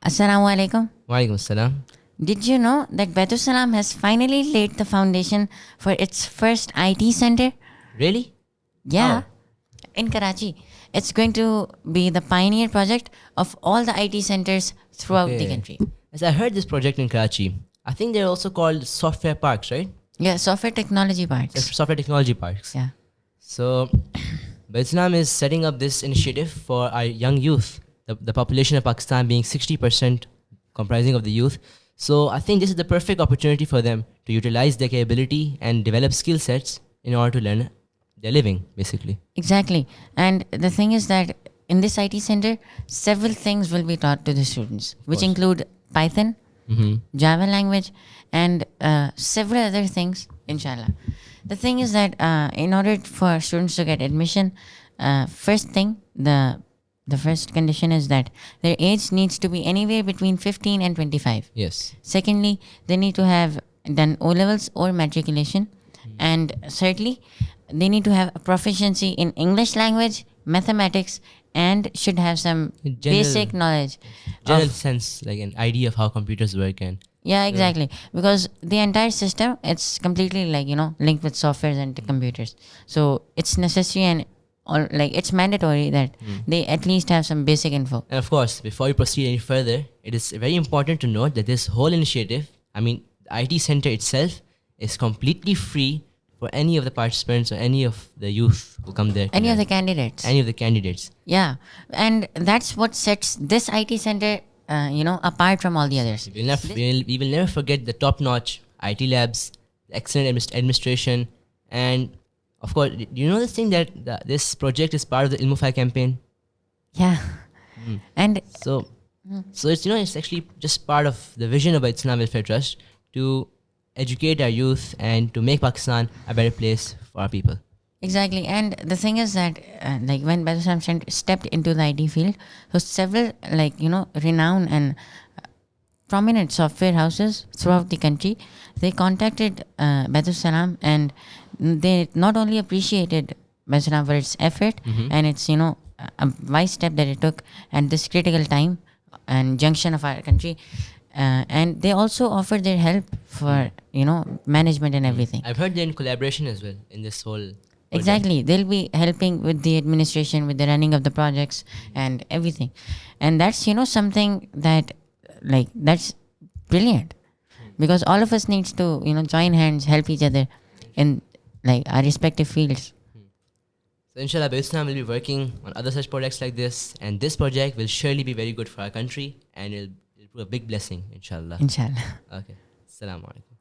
Assalamu alaikum. Walaikum salam. Did you know that Baitussalam has finally laid the foundation for its first IT center? Really? Yeah, How? in Karachi. It's going to be the pioneer project of all the IT centers throughout the Okay. country. As I heard this project in Karachi, I think they're also called software parks, right? Yeah, software technology parks. Software technology parks. Yeah. So, Baitussalam is setting up this initiative for our young youth, the population of Pakistan being 60% comprising of the youth. So, I think this is the perfect opportunity for them to utilize their capability and develop skill sets in order to learn their living, basically. Exactly. And the thing is that in this IT center, several things will be taught to the students, which course. include Python, Java language, and several other things, inshallah. The thing is that in order for students to get admission, first thing, the first condition is that their age needs to be anywhere between 15 and 25. Yes. Secondly, they need to have done O levels or matriculation. And thirdly, they need to have a proficiency in English language, mathematics, and should have some basic knowledge. General sense, like an idea of how computers work and Yeah, exactly. Because the entire system, it's completely linked with softwares and computers. So it's necessary and it's mandatory that they at least have some basic info. And of course, before we proceed any further, it is very important to note that this whole initiative, the IT Center itself, is completely free for any of the participants or any of the youth who come there. to Any of learn. the candidates. Any of the candidates. Yeah. And that's what sets this IT center, apart from all the others. We will never forget the top-notch IT labs, the excellent administration, and of course, do you know this thing that this project is part of the Ilmufai campaign? Yeah. And So it's it's actually just part of the vision of Baitussalam Welfare Trust to educate our youth and to make Pakistan a better place for our people. exactly. And the thing is that when Baitussalam stepped into the IT field, so several renowned and prominent software houses throughout the country, they contacted Baitussalam, and they not only appreciated Baitussalam for its effort and its a wise step that it took at this critical time and junction of our country, and they also offered their help for management and everything. I've heard they're in collaboration as well in this whole project. Exactly. They'll be helping with the administration, with the running of the projects and everything. And that's, something that, that's brilliant. Because all of us needs to, join hands, help each other in, our respective fields. So inshallah, Baitussalam will be working on other such projects like this, and this project will surely be very good for our country, and it'll prove a big blessing, inshallah. Inshallah. Okay. Assalamu alaikum.